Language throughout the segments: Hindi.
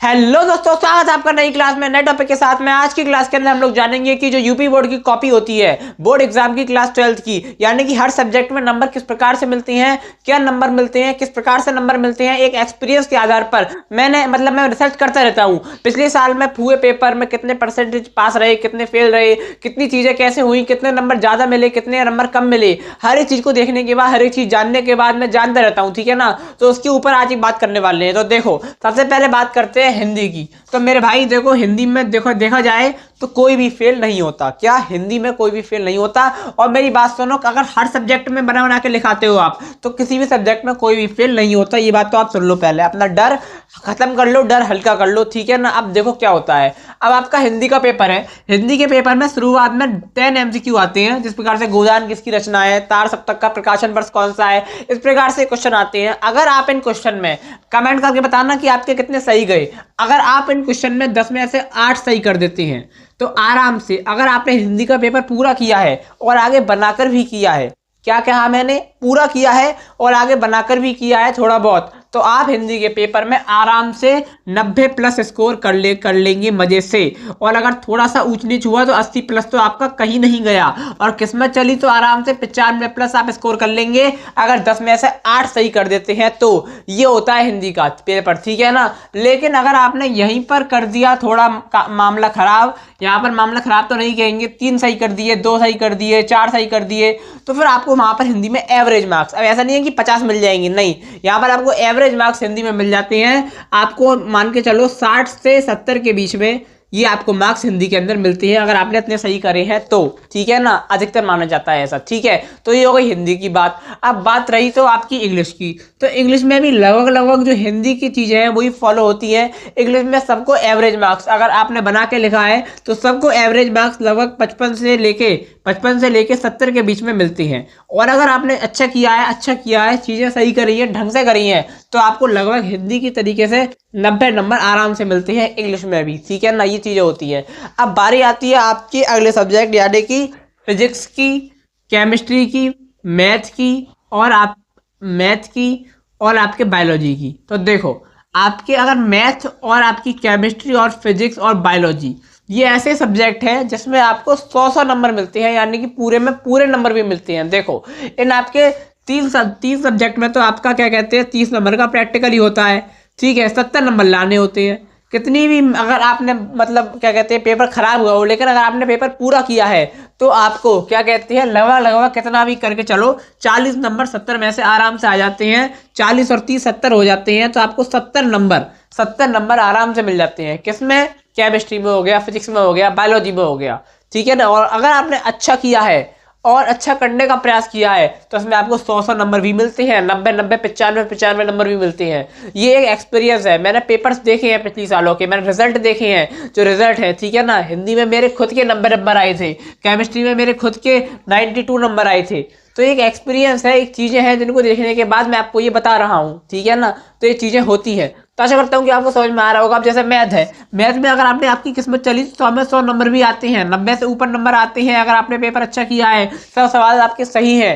हेलो दोस्तों, स्वागत है आपका नई क्लास में नए टॉपिक के साथ में। आज की क्लास के अंदर हम लोग जानेंगे कि जो यूपी बोर्ड की कॉपी होती है बोर्ड एग्जाम की क्लास 12th की, यानी कि हर सब्जेक्ट में नंबर किस प्रकार से मिलते हैं, क्या नंबर मिलते हैं, किस प्रकार से नंबर मिलते हैं, एक एक्सपीरियंस के आधार पर मैं रिसर्च करता रहता हूँ। पिछले साल में हुए पेपर में कितने परसेंटेज पास रहे, कितने फेल रहे, कितनी चीजें कैसे हुई, कितने नंबर ज्यादा मिले, कितने नंबर कम मिले, हर एक चीज को देखने के बाद, हर एक चीज जानने के बाद मैं जानता रहता हूँ, ठीक है ना। तो उसके ऊपर आज एक बात करने वाले हैं। तो देखो, सबसे पहले बात करते हैं हिंदी की। तो मेरे भाई देखो, हिंदी में देखा जाए तो कोई भी फेल नहीं होता। क्या? हिंदी में कोई भी फेल नहीं होता। और मेरी बात सुनो, अगर हर सब्जेक्ट में बना बना के लिखाते हो आप, तो किसी भी सब्जेक्ट में कोई भी फेल नहीं होता। ये बात तो आप सुन लो, पहले अपना डर खत्म कर लो, डर हल्का कर लो, ठीक है ना। अब देखो क्या होता है। अब आपका हिंदी का पेपर है। हिंदी के पेपर में शुरुआत में 10 MCQ आते हैं, जिस प्रकार से गोदान किसकी रचना है, तार सप्तक का प्रकाशन वर्ष कौन सा है, इस प्रकार से क्वेश्चन आते हैं। अगर आप इन क्वेश्चन में कमेंट करके बताना कि आपके कितने सही गए। अगर आप इन क्वेश्चन में 10 में से 8 सही कर देते हैं तो आराम से, अगर आपने हिंदी का पेपर पूरा किया है और आगे बनाकर भी किया है, क्या कहा मैंने, पूरा किया है और आगे बनाकर भी किया है थोड़ा बहुत, तो आप हिंदी के पेपर में आराम से 90 प्लस स्कोर कर लेंगे मजे से। और अगर थोड़ा सा ऊंच नीच हुआ तो 80 प्लस तो आपका कहीं नहीं गया, और किस्मत चली तो आराम से 95 प्लस आप स्कोर कर लेंगे, अगर 10 में से 8 सही कर देते हैं तो। ये होता है हिंदी का पेपर, ठीक है ना। लेकिन अगर आपने यहीं पर कर दिया थोड़ा मामला खराब, यहाँ पर मामला खराब तो नहीं कहेंगे, 3 सही कर दिए, 2 सही कर दिए, 4 सही कर दिए, तो फिर आपको वहां पर हिंदी में एवरेज मार्क्स, अब ऐसा नहीं है कि 50 मिल जाएंगे, नहीं, यहाँ पर आपको एवरेज मार्क्स हिंदी में मिल जाते हैं। आपको मान के चलो 60 से 70 के बीच में ये आपको मार्क्स हिंदी के अंदर मिलते हैं, अगर आपने इतने सही करे हैं तो, ठीक है ना। अधिकतर माना जाता है ऐसा, ठीक है। तो ये हो गई हिंदी की बात। अब बात रही तो आपकी इंग्लिश की। तो इंग्लिश में भी लगभग जो हिंदी की चीजें हैं वही फॉलो होती है। इंग्लिश में सबको एवरेज मार्क्स, अगर आपने बना के लिखा है तो सबको एवरेज मार्क्स लगभग 55 से लेके 70 के बीच में मिलते हैं। और अगर आपने अच्छा किया है, चीजें सही करी है, ढंग से करी है, तो आपको लगभग हिंदी की तरीके से 90 नंबर आराम से मिलते हैं इंग्लिश में भी, ठीक है ना। ये चीजें होती है। अब बारी आती है आपके अगले सब्जेक्ट, यानी कि फिजिक्स की, केमिस्ट्री की, मैथ की और आपके बायोलॉजी की। तो देखो, आपके अगर मैथ और आपकी केमिस्ट्री और फिजिक्स और बायोलॉजी, ये ऐसे सब्जेक्ट हैं जिसमें आपको 100 नंबर मिलते हैं, यानी कि पूरे में पूरे नंबर भी मिलते हैं। देखो, इन आपके 30 सब्जेक्ट में तो आपका क्या कहते हैं 30 नंबर का प्रैक्टिकल ही होता है, ठीक है। 70 नंबर लाने होते हैं। कितनी भी अगर आपने मतलब क्या कहते हैं पेपर खराब हुआ हो, लेकिन अगर आपने पेपर पूरा किया है तो आपको क्या कहते हैं लगभग कितना भी करके चलो 40 नंबर 70 में से आराम से आ जाते हैं। 40 और 30 70 हो जाते हैं, तो आपको 70 नंबर आराम से मिल जाते हैं। किसमें? केमिस्ट्री में हो गया, फिजिक्स में हो गया, बायोलॉजी में हो गया, ठीक है ना। और अगर आपने अच्छा किया है और अच्छा करने का प्रयास किया है तो उसमें आपको 100 नंबर भी मिलते हैं, 90 95 नंबर भी मिलते हैं। ये एक एक्सपीरियंस है, मैंने पेपर्स देखे हैं पिछले सालों के, मैंने रिजल्ट देखे हैं, जो रिजल्ट है, ठीक है ना। हिंदी में मेरे खुद के नंबर आए थे, केमिस्ट्री में मेरे खुद के 92 नंबर आए थे। तो एक एक्सपीरियंस है, एक चीजें हैं जिनको देखने के बाद मैं आपको ये बता रहा हूँ, ठीक है ना। तो ये चीजें होती है। तो आशा करता हूँ कि आपको समझ में आ रहा होगा। अब जैसे मैथ है, मैथ में अगर आपने आपकी किस्मत चली तो हमें 100 नंबर भी आते हैं, 90 से ऊपर नंबर आते हैं, अगर आपने पेपर अच्छा किया है, सब सवाल आपके सही है,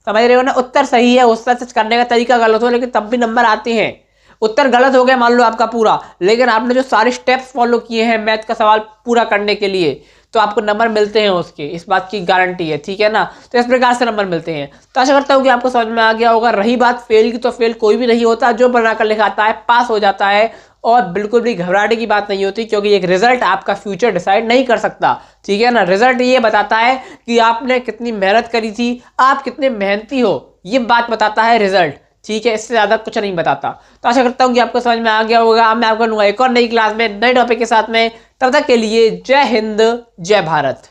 समझ रहे हो ना, उत्तर सही है, उत्तर सच करने का तरीका गलत हो लेकिन तब भी नंबर आते हैं। उत्तर गलत हो गया मान लो आपका पूरा, लेकिन आपने जो सारे स्टेप्स फॉलो किए हैं मैथ का सवाल पूरा करने के लिए, तो आपको नंबर मिलते हैं उसके, इस बात की गारंटी है, ठीक है ना। तो इस प्रकार से नंबर मिलते हैं। तो आशा करता हूँ कि आपको समझ में आ गया होगा। रही बात फेल की, तो फेल कोई भी नहीं होता, जो बनाकर लिखाता है पास हो जाता है। और बिल्कुल भी घबराने की बात नहीं होती, क्योंकि एक रिजल्ट आपका फ्यूचर डिसाइड नहीं कर सकता, ठीक है ना। रिजल्ट ये बताता है कि आपने कितनी मेहनत करी थी, आप कितने मेहनती हो, ये बात बताता है रिजल्ट, ठीक है। इससे ज्यादा कुछ नहीं बताता। तो आशा करता हूँ कि आपको समझ में आ गया होगा। मैं आपको लूंगा एक और नई क्लास में नए टॉपिक के साथ में। तब तक के लिए जय हिंद, जय भारत।